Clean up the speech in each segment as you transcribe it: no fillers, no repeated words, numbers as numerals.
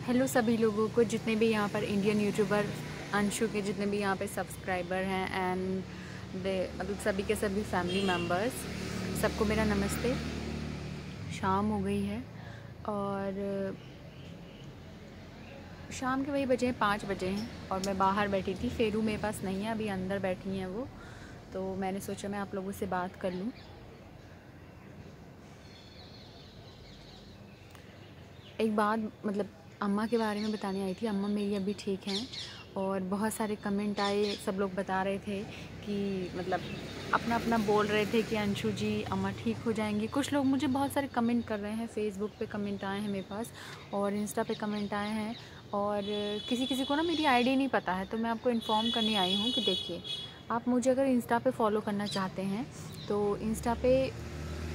Hello सभी लोगों को, जितने भी यहाँ पर इंडियन यूट्यूबर अंशु के जितने भी यहाँ पे सब्सक्राइबर हैं एंड मतलब सभी के सभी फैमिली मेम्बर्स, सबको मेरा नमस्ते। शाम हो गई है और शाम के वही बजे हैं 5 बजे हैं और मैं बाहर बैठी थी। फेरू मेरे पास नहीं है, अभी अंदर बैठी हैं वो, तो मैंने सोचा मैं आप लोगों से बात कर लूँ। एक बात मतलब अम्मा के बारे में बताने आई थी। अम्मा मेरी अभी ठीक हैं और बहुत सारे कमेंट आए, सब लोग बता रहे थे कि मतलब अपना अपना बोल रहे थे कि अंशु जी अम्मा ठीक हो जाएंगी। कुछ लोग मुझे बहुत सारे कमेंट कर रहे हैं, फेसबुक पे कमेंट आए हैं मेरे पास और इंस्टा पे कमेंट आए हैं और किसी किसी को ना मेरी आईडी नहीं पता है, तो मैं आपको इन्फॉर्म करने आई हूँ कि देखिए, आप मुझे अगर इंस्टा पे फॉलो करना चाहते हैं तो इंस्टा पे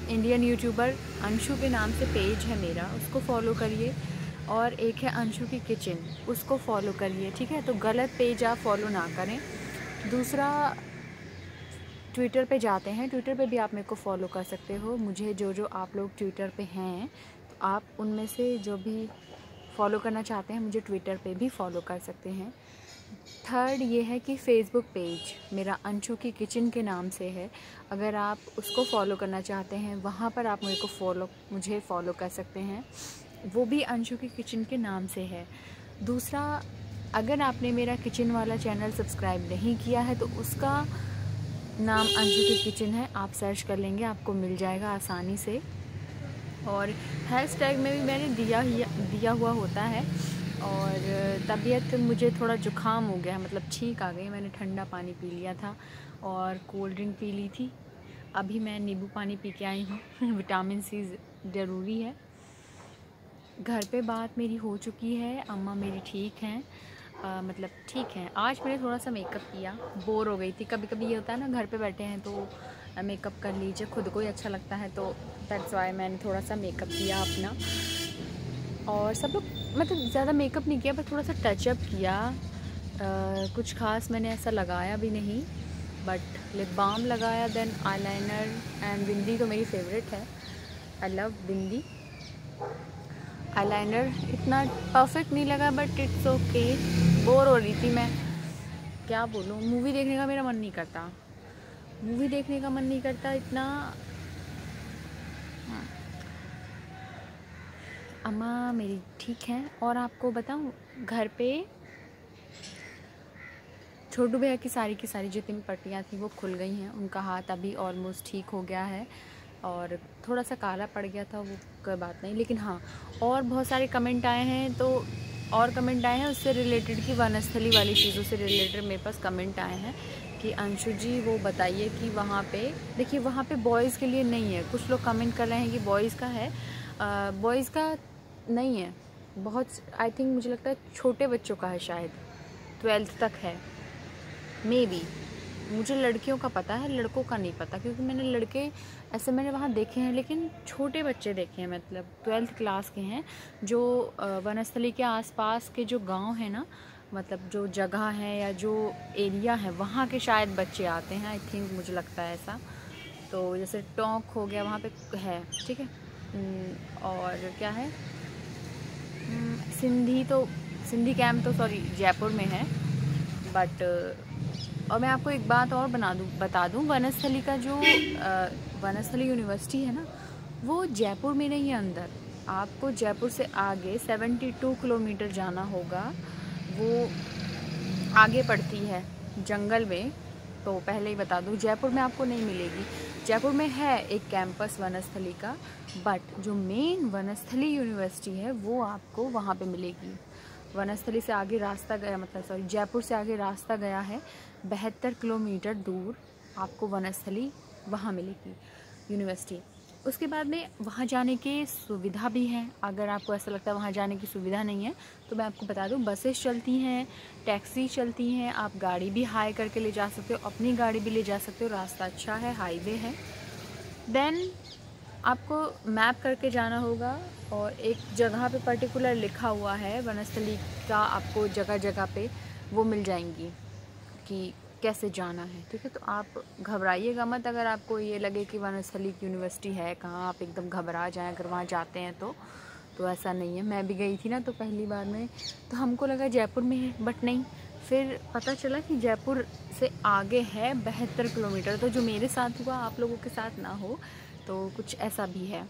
इंडियन यूट्यूबर अंशु के नाम से पेज है मेरा, उसको फॉलो करिए। और एक है अंशु की किचन, उसको फॉलो करिए, ठीक है। तो गलत पेज आप फॉलो ना करें। दूसरा, ट्विटर पे जाते हैं, ट्विटर पे भी आप मेरे को फॉलो कर सकते हो। मुझे जो आप लोग ट्विटर पे हैं, तो आप उनमें से जो भी फॉलो करना चाहते हैं मुझे ट्विटर पे भी फॉलो कर सकते हैं। थर्ड ये है कि फ़ेसबुक पेज मेरा अंशु की किचन के नाम से है, अगर आप उसको फॉलो करना चाहते हैं वहाँ पर आप मुझे फॉलो कर सकते हैं, वो भी अंशु की किचन के नाम से है। दूसरा, अगर आपने मेरा किचन वाला चैनल सब्सक्राइब नहीं किया है तो उसका नाम अंशु की किचन है, आप सर्च कर लेंगे, आपको मिल जाएगा आसानी से। और हैशटैग में भी मैंने दिया हुआ होता है। और तबीयत मुझे थोड़ा ज़ुकाम हो गया, मतलब ठीक आ गई। मैंने ठंडा पानी पी लिया था और कोल्ड ड्रिंक पी ली थी। अभी मैं नींबू पानी पी के आई हूँ विटामिन सी ज़रूरी है। घर पे बात मेरी हो चुकी है, अम्मा मेरी ठीक हैं, मतलब ठीक हैं। आज मैंने थोड़ा सा मेकअप किया, बोर हो गई थी। कभी कभी ये होता है ना, घर पे बैठे हैं तो मेकअप कर लीजिए, खुद को ही अच्छा लगता है, तो दैट्स वाई मैंने थोड़ा सा मेकअप किया अपना। और सब लोग मतलब ज़्यादा मेकअप नहीं किया, बस थोड़ा सा टचअप किया। कुछ खास मैंने ऐसा लगाया भी नहीं, बट लिप बाम लगाया, देन आईलाइनर एंड बिंदी तो मेरी फेवरेट है। I love bindi. आईलाइनर इतना परफेक्ट नहीं लगा, बट इट्स ओके। बोर हो रही थी मैं, क्या बोलूँ। मूवी देखने का मेरा मन नहीं करता, मूवी देखने का मन नहीं करता इतना। अम्मा मेरी ठीक हैं। और आपको बताऊँ, घर पे छोटू भैया की सारी जितनी पट्टियाँ थी वो खुल गई हैं, उनका हाथ अभी ऑलमोस्ट ठीक हो गया है और थोड़ा सा काला पड़ गया था, वो कोई बात नहीं। लेकिन हाँ, और बहुत सारे कमेंट आए हैं, तो और कमेंट आए हैं उससे रिलेटेड कि वनस्थली वाली चीज़ों से रिलेटेड मेरे पास कमेंट आए हैं कि अंशु जी वो बताइए कि वहाँ पे देखिए, वहाँ पे बॉयज़ के लिए नहीं है। कुछ लोग कमेंट कर रहे हैं कि बॉयज़ का है, बॉयज़ का नहीं है। बहुत आई थिंक मुझे लगता है छोटे बच्चों का है, शायद 12th तक है, मे बी। मुझे लड़कियों का पता है, लड़कों का नहीं पता, क्योंकि मैंने लड़के ऐसे मैंने वहाँ देखे हैं, लेकिन छोटे बच्चे देखे हैं, मतलब 12th क्लास के हैं, जो वनस्थली के आसपास के जो गांव है ना, मतलब जो जगह है या जो एरिया है वहाँ के शायद बच्चे आते हैं, आई थिंक, मुझे लगता है ऐसा। तो जैसे टोंक हो गया, वहाँ पे है, ठीक है। और क्या है, सिंधी कैंप तो सॉरी जयपुर में है, बट और मैं आपको एक बात और बता दूं, वनस्थली का जो वनस्थली यूनिवर्सिटी है ना, वो जयपुर में नहीं है अंदर। आपको जयपुर से आगे 72 किलोमीटर जाना होगा, वो आगे पड़ती है जंगल में। तो पहले ही बता दूं, जयपुर में आपको नहीं मिलेगी। जयपुर में है एक कैंपस वनस्थली का, बट जो मेन वनस्थली यूनिवर्सिटी है वो आपको वहाँ पे मिलेगी। वनस्थली से आगे रास्ता गया, मतलब सॉरी, जयपुर से आगे रास्ता गया है 72 किलोमीटर दूर, आपको वनस्थली वहाँ मिलेगी यूनिवर्सिटी। उसके बाद में वहाँ जाने की सुविधा भी है। अगर आपको ऐसा लगता है वहाँ जाने की सुविधा नहीं है, तो मैं आपको बता दूँ, बसेस चलती हैं, टैक्सी चलती हैं, आप गाड़ी भी हाई करके ले जा सकते हो, अपनी गाड़ी भी ले जा सकते हो, रास्ता अच्छा है, हाईवे है। देन आपको मैप करके जाना होगा और एक जगह पे पर्टिकुलर लिखा हुआ है वनस्थली का, आपको जगह जगह पे वो मिल जाएंगी कि कैसे जाना है, ठीक है। तो आप घबराइएगा मत, अगर आपको ये लगे कि वनस्थली यूनिवर्सिटी है कहाँ, आप एकदम घबरा जाएं अगर वहाँ जाते हैं तो ऐसा नहीं है। मैं भी गई थी ना तो पहली बार में, तो हमको लगा जयपुर में है, बट नहीं, फिर पता चला कि जयपुर से आगे है 72 किलोमीटर। तो जो मेरे साथ हुआ आप लोगों के साथ ना हो, तो कुछ ऐसा भी है।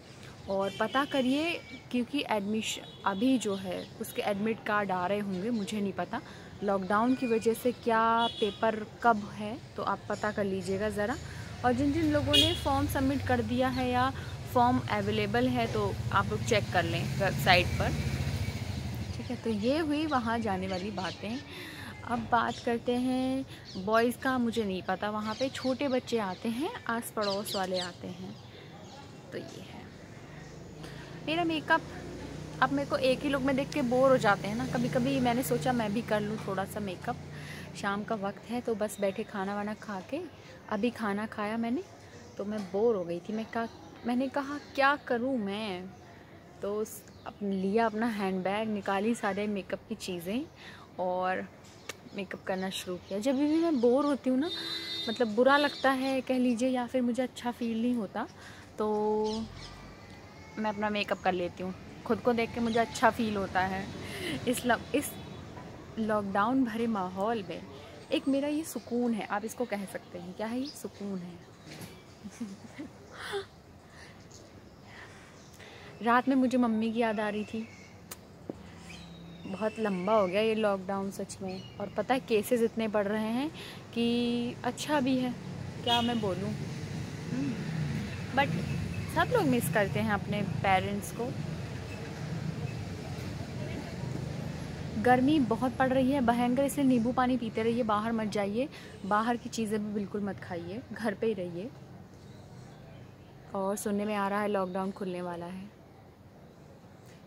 और पता करिए, क्योंकि एडमिशन अभी जो है उसके एडमिट कार्ड आ रहे होंगे, मुझे नहीं पता लॉकडाउन की वजह से क्या पेपर कब है, तो आप पता कर लीजिएगा ज़रा। और जिन जिन लोगों ने फॉर्म सबमिट कर दिया है या फॉर्म अवेलेबल है तो आप लोग चेक कर लें वेबसाइट पर, ठीक है। तो ये हुई वहाँ जाने वाली बातें। अब बात करते हैं बॉयज़ का। मुझे नहीं पता, वहाँ पे छोटे बच्चे आते हैं, आस पड़ोस वाले आते हैं। तो ये है मेरा मेकअप। अब मेरे को एक ही लुक में देख के बोर हो जाते हैं ना, कभी कभी मैंने सोचा मैं भी कर लूँ थोड़ा सा मेकअप। शाम का वक्त है तो बस बैठे खाना वाना खा के, अभी खाना खाया मैंने, तो मैं बोर हो गई थी। मैंने कहा क्या करूँ मैं, तो लिया अपना हैंडबैग, निकाली सारे मेकअप की चीज़ें और मेकअप करना शुरू किया। जब भी मैं बोर होती हूँ ना, मतलब बुरा लगता है कह लीजिए, या फिर मुझे अच्छा फील नहीं होता, तो मैं अपना मेकअप कर लेती हूँ। खुद को देख के मुझे अच्छा फील होता है। इस लॉकडाउन भरे माहौल में एक मेरा ये सुकून है, आप इसको कह सकते हैं। क्या है ये? सुकून है। रात में मुझे मम्मी की याद आ रही थी। बहुत लंबा हो गया ये लॉकडाउन सच में, और पता है केसेस इतने बढ़ रहे हैं कि अच्छा भी है, क्या मैं बोलूँ। बट सब लोग मिस करते हैं अपने पेरेंट्स को। गर्मी बहुत पड़ रही है भयंकर, इसलिए नींबू पानी पीते रहिए, बाहर मत जाइए, बाहर की चीज़ें भी बिल्कुल मत खाइए, घर पे ही रहिए। और सुनने में आ रहा है लॉकडाउन खुलने वाला है,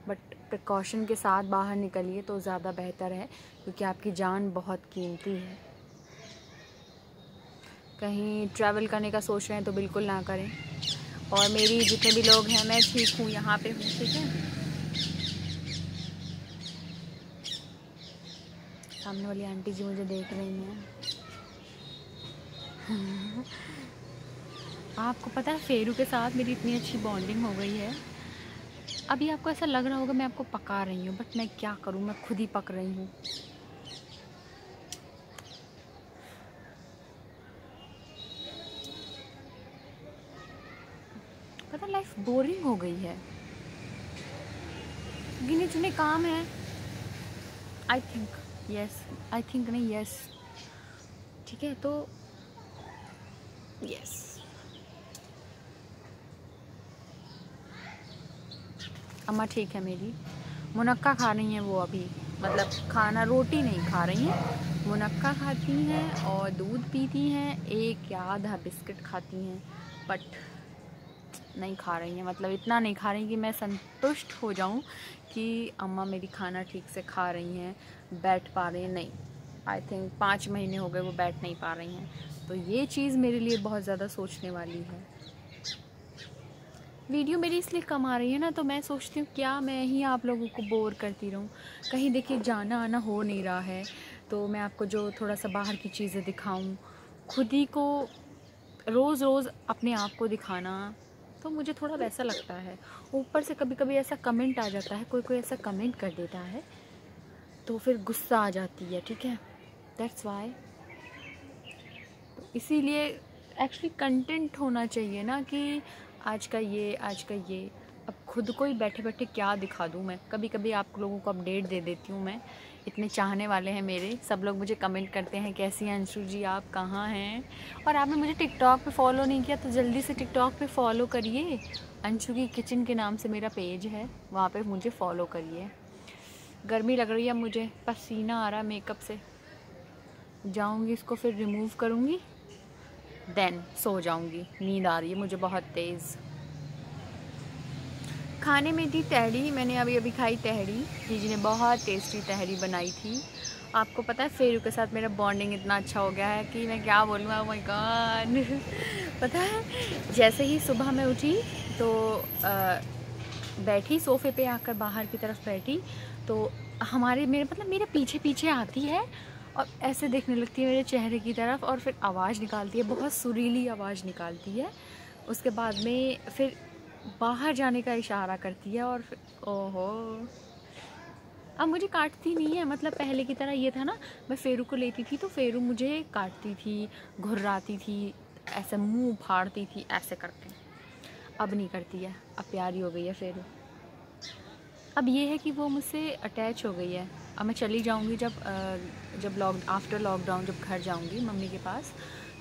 बट प्रिकॉशन के साथ बाहर निकलिए तो ज़्यादा बेहतर है, क्योंकि आपकी जान बहुत कीमती है। कहीं ट्रैवल करने का सोच रहे हैं तो बिल्कुल ना करें। और मेरी जितने भी लोग हैं, मैं ठीक हूँ, यहाँ पे हूँ, ठीक है। सामने वाली आंटी जी मुझे देख रही हैं। आपको पता है फेरू के साथ मेरी इतनी अच्छी बॉन्डिंग हो गई है। अभी आपको ऐसा लग रहा होगा मैं आपको पका रही हूँ, बट मैं क्या करूँ, मैं खुद ही पक रही हूँ। पता लाइफ बोरिंग हो गई है, गिने चुने काम है। आई थिंक नहीं, यस, ठीक है। तो यस, अम्मा ठीक है मेरी, मुनक्का खा रही हैं वो अभी, मतलब खाना रोटी नहीं खा रही हैं, मुनक्का खाती हैं और दूध पीती हैं, एक या आधा बिस्किट खाती हैं, बट नहीं खा रही हैं, मतलब इतना नहीं खा रही कि मैं संतुष्ट हो जाऊं कि अम्मा मेरी खाना ठीक से खा रही हैं, बैठ पा रही हैं। नहीं, आई थिंक 5 महीने हो गए वो बैठ नहीं पा रही हैं। तो ये चीज़ मेरे लिए बहुत ज़्यादा सोचने वाली है। वीडियो मेरी इसलिए कम आ रही है ना, तो मैं सोचती हूँ क्या मैं ही आप लोगों को बोर करती रहूँ। कहीं देखिए जाना आना हो नहीं रहा है, तो मैं आपको जो थोड़ा सा बाहर की चीज़ें दिखाऊँ, खुद ही को रोज़ रोज़ अपने आप को दिखाना, तो मुझे थोड़ा वैसा लगता है। ऊपर से कभी कभी ऐसा कमेंट आ जाता है, कोई ऐसा कमेंट कर देता है, तो फिर गुस्सा आ जाती है, ठीक है। दैट्स वाई, तो इसीलिए एक्चुअली कंटेंट होना चाहिए ना, कि आज का ये, आज का ये। अब खुद को ही बैठे बैठे क्या दिखा दूँ मैं। कभी कभी आप लोगों को अपडेट दे देती हूँ मैं, इतने चाहने वाले हैं मेरे, सब लोग मुझे कमेंट करते हैं कैसी हैं अंशु जी, आप कहाँ हैं। और आपने मुझे टिकटॉक पे फॉलो नहीं किया तो जल्दी से टिकटॉक पे फॉलो करिए, अंशु की किचन के नाम से मेरा पेज है, वहाँ पे मुझे फॉलो करिए। गर्मी लग रही है मुझे, पसीना आ रहा है मेकअप से, जाऊँगी इसको फिर रिमूव करूँगी, देन सो जाऊँगी, नींद आ रही है मुझे बहुत तेज़। खाने में थी तहरी, मैंने अभी खाई तहरी, जीजी ने बहुत टेस्टी तहरी बनाई थी। आपको पता है फेरू के साथ मेरा बॉन्डिंग इतना अच्छा हो गया है कि मैं क्या बोलूँ, ओह माय गॉड। पता है जैसे ही सुबह मैं उठी तो बैठी सोफ़े पे आकर, बाहर की तरफ बैठी, तो मेरे पीछे पीछे आती है और ऐसे देखने लगती है मेरे चेहरे की तरफ, और फिर आवाज़ निकालती है, बहुत सुरीली आवाज़ निकालती है। उसके बाद में फिर बाहर जाने का इशारा करती है और ओहो, अब मुझे काटती नहीं है। मतलब पहले की तरह ये था ना, मैं फेरू को लेती थी तो फेरू मुझे काटती थी, घुर्राती थी, ऐसे मुंह फाड़ती थी ऐसे करके। अब नहीं करती है, अब प्यारी हो गई है फेरू। अब ये है कि वो मुझसे अटैच हो गई है। अब मैं चली जाऊंगी जब आफ्टर लॉकडाउन जब घर जाऊंगी मम्मी के पास,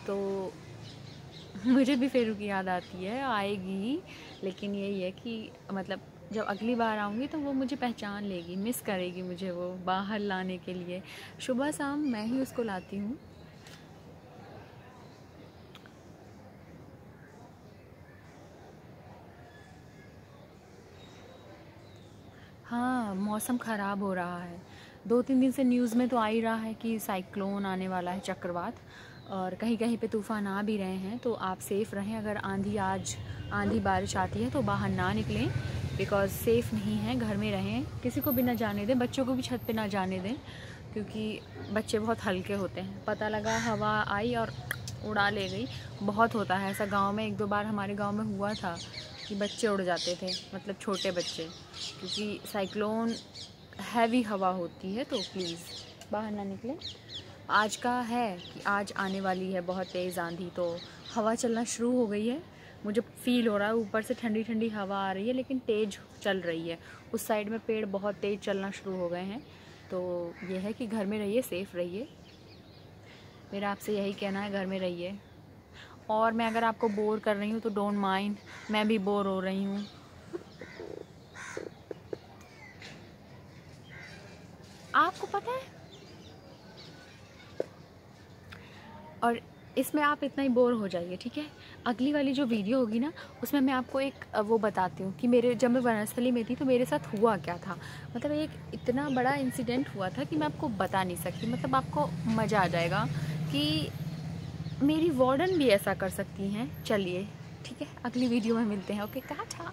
तो मुझे भी फेरू की याद आती है, आएगी। लेकिन यही है कि मतलब जब अगली बार आऊँगी तो वो मुझे पहचान लेगी, मिस करेगी मुझे वो बाहर लाने के लिए। सुबह शाम मैं ही उसको लाती हूँ। हाँ, मौसम ख़राब हो रहा है। 2-3 दिन से न्यूज़ में तो आ ही रहा है कि साइक्लोन आने वाला है, चक्रवात, और कहीं कहीं पे तूफ़ान आ भी रहे हैं। तो आप सेफ़ रहें। अगर आंधी बारिश आती है तो बाहर ना निकलें, बिकॉज़ सेफ़ नहीं है, घर में रहें। किसी को भी ना जाने दें, बच्चों को भी छत पे ना जाने दें, क्योंकि बच्चे बहुत हल्के होते हैं। पता लगा हवा आई और उड़ा ले गई। बहुत होता है ऐसा गांव में, 1-2 बार हमारे गांव में हुआ था कि बच्चे उड़ जाते थे, मतलब छोटे बच्चे, क्योंकि साइक्लोन हैवी हवा होती है। तो प्लीज़ बाहर ना निकलें। आज का है कि आज आने वाली है बहुत तेज़ आंधी, तो हवा चलना शुरू हो गई है। मुझे फ़ील हो रहा है ऊपर से ठंडी ठंडी हवा आ रही है, लेकिन तेज़ चल रही है। उस साइड में पेड़ बहुत तेज़ चलना शुरू हो गए हैं। तो ये है कि घर में रहिए, सेफ़ रहिए। मेरा आपसे यही कहना है, घर में रहिए। और मैं अगर आपको बोर कर रही हूँ तो डोंट माइंड, मैं भी बोर हो रही हूँ। आपको पता है, और इसमें आप इतना ही बोर हो जाइए, ठीक है। अगली वाली जो वीडियो होगी ना, उसमें मैं आपको एक वो बताती हूँ कि जब मैं वनस्थली में थी तो मेरे साथ हुआ क्या था। मतलब एक इतना बड़ा इंसिडेंट हुआ था कि मैं आपको बता नहीं सकती। मतलब आपको मज़ा आ जाएगा कि मेरी वार्डन भी ऐसा कर सकती हैं। चलिए ठीक है, अगली वीडियो में मिलते हैं। ओके, टाटा।